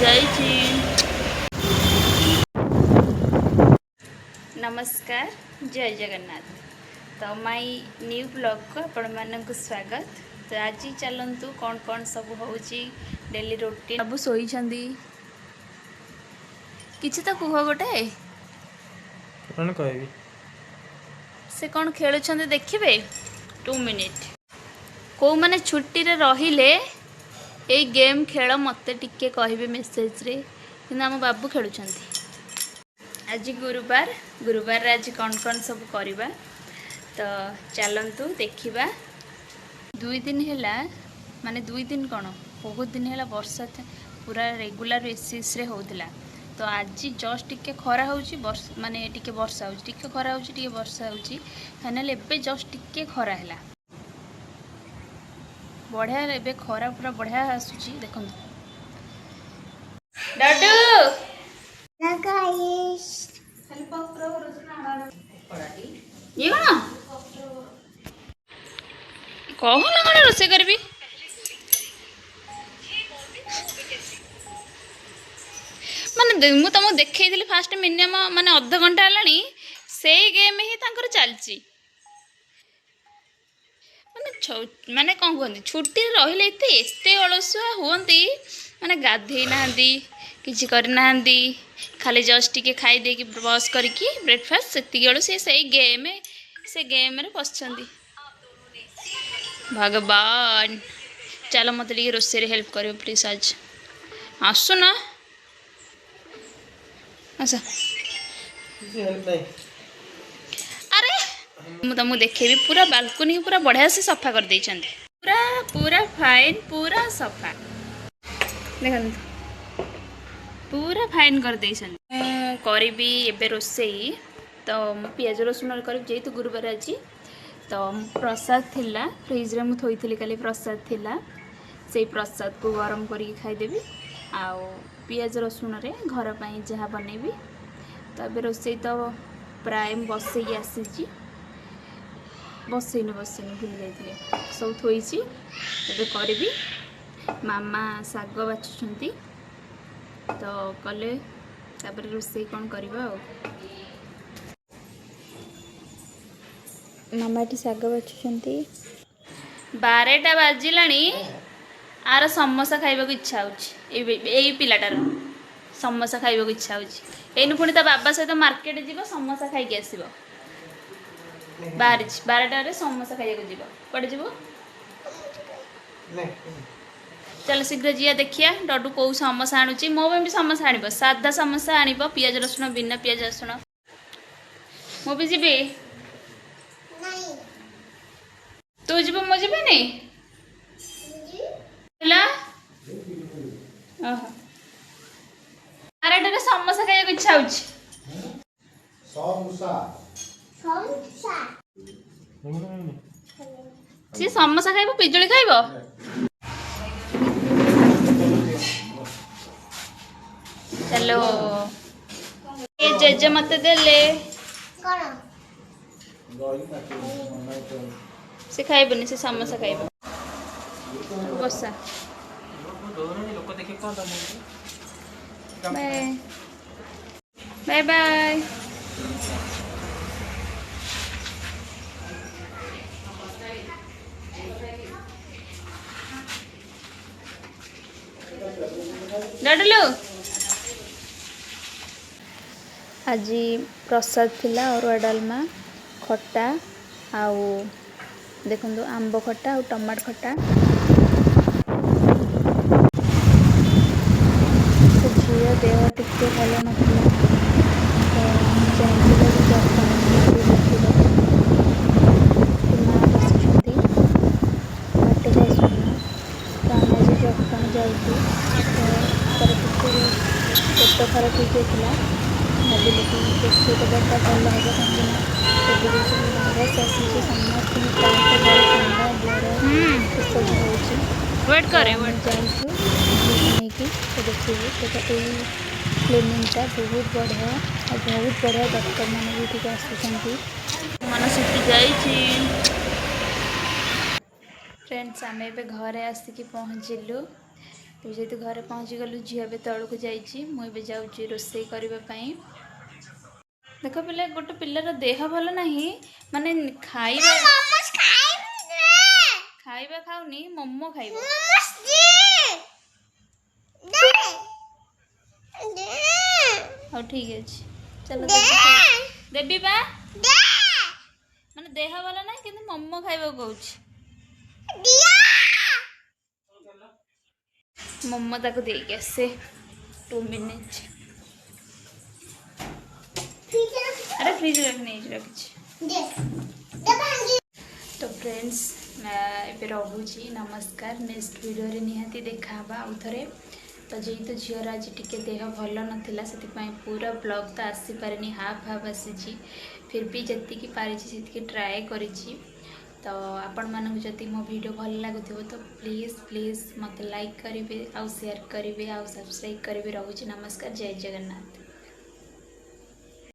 जाइछि। नमस्कार, जय जगन्नाथ। तो माय न्यू ब्लॉग को आपण मानक स्वागत। तो आज चलतु कौन कौन सब होची डेली रूटीन सब सोई छंदी किछि तो कुह गोटे कौन कहबी से कौन खेलुछंदी देखिबे 2 मिनिट को माने छुट्टी रे रहिले ए गेम खेल मते टिके कहबे मेसेज रे कि हम बाबू खेलुछंदी। आज गुरुवार आज कौन कौन सब करवा तो चलतु देखा 2 दिन है माने 2 दिन कौन बहुत दिन है वर्षा पूरा रेगुलर बेसीस रे होउतिला। तो आज जस्ट टिके खरा होउची माने टिके वर्षा होउची टिके खरा होउची टिके वर्षा होउची फाइनल एबे जस्ट टिके खरा हैला बढ़िया एबे खरा पूरा बढ़िया आसुची देखंतु। डाडू गाइस ये कौन कहू ना कौन रोसे करबी माने मु तुमको देखई फास्ट मिनिमम माने अध घंटा है से गेम ही तांकर चलची माने माने कौन कहते छुट्टी रहिले एते अलसुआ हुंती माने गाधे ना किसी करना खाली जस्ट टिके खाई दे कि ब्रश करके ब्रेकफास्ट सेतिक बेलू से गेम रे पसंदी। भगवान चलो मत टे रोसे हेल्प करियो प्लीज आज आसु ना अच्छा अरे मु तुमको देखेबी पूरा बालकनी पूरा बढ़िया से सफा कर देइछन्ते पूरा पूरा फाइन पूरा सफा देखन पूरा फाइन कर देइछन्ते करीबी एबे रोसेई तो पियाज रसुन कर जेतु गुरुवार आज तो प्रसाद थिला फ्रिज रे मु थोइथिली काली प्रसाद थिला से प्रसाद को गरम करी खाइदेबी आउ पियाज रसुन रे घर पाई जहाँ बनेबी। तो एबे रोसे तो प्राय बसई आसी बसईन भूल जाइए सब थोइची एबे करबी। मामा शाग बाछुंती तो कले तापर रोसे कौन करबा मामा टी शाग बाछुंती 12टा बाजिलानी आर समोसा खाइबा को इच्छा होची पिलाटार समोसा खाइबा को इच्छा होची एनु पुणी ता बाबा सहित मार्केट जीव समोसा खाइके आसीबो बाहर 12टा रे समोसा खाइया को जीव पड़े जीव चल शीघ्र जिया देखिया डडू कौ समोसा आणुची मो भी समोसा आनिबो सादा समोसा आनिबो पियाज रसुन बिना पियाज रसुन मो भी जीबे नहीं तू जीबो मो जीबे नहीं ला ओहो 12टा रे समोसा खाइया को इच्छा होची समोसा सी समोसा खाइबो पिजुली खाइबो चलो ये जेजे मते देले कौन से खाइबनी से समोसा खाइबो बसा बाय बाय बाय डडलू आज प्रसाद थिला अरुआ डालमा खट्टा आउ देखो आंब खट्टा और टमाट खट्टा झील देह टिके भल नाला पेट खराब हो जाता भाविल कि देखिए देवाटा भल हम कहीं आसी समस्त प्रायतः ठंडा ज्वर सब हो जाइए तो देखिए क्लिनिंगटा बहुत बढ़िया और बहुत बढ़िया डॉक्टर मैंने भी ठीक आसुँच मन सुखी जाइए फ्रेंड्स आम ए घरे आसिक पहुँचलु तो जेहेतु घरे पहुँची गलु झी ए तौक जाइए मुझे जाऊँगी रोषे करने। देख पिला गोटे पिलार देह भल नहीं माने खाइबा खाइबा खाऊनी मोमो खाइब। हाँ ठीक है चलो देवी बा माने देह भल ना कि मोमो खाइबा कहूँ मोमो ताको देके आसे 2 मिनिट। अरे फ्रिज रखी तो फ्रेंड्स ए रोची नमस्कार नेक्स्ट वीडियो रे निहाती देखा आउ थे। तो जेहेतु झीर आज टिके देह भल नाला से पूरा ब्लॉग तो आसी पारे हाफ हाफ आसी फिर भी जी पारी से ट्राए करी। तो आपण मानक जदि मो वीडियो भल लगुव तो प्लीज़ प्लीज़ मत लाइक करेंगे आउ शेयर करेंगे आउ सब्सक्राइब करेंगे। रोची नमस्कार जय जगन्नाथ।